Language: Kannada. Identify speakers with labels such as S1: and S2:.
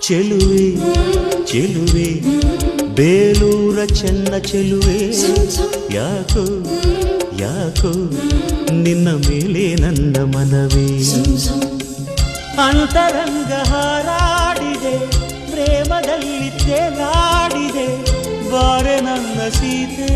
S1: ಚೆಲುವೆ ಚೆಲುವೆ ಬೇಲೂರ ಚೆನ್ನ ಚೆಲುವೆ ಯಾಕೋ ಯಾಕೋ ನಿನ್ನ ಮೇಲೆ ನನ್ನ ಮನವೇ ಅಂತರಂಗ ಹಾರಾಡಿದೆ ಪ್ರೇಮದಲ್ಲಿ ತೇಲಾಡಿದೆ ಬಾರೆ ನನ್ನ ಸೀತೆ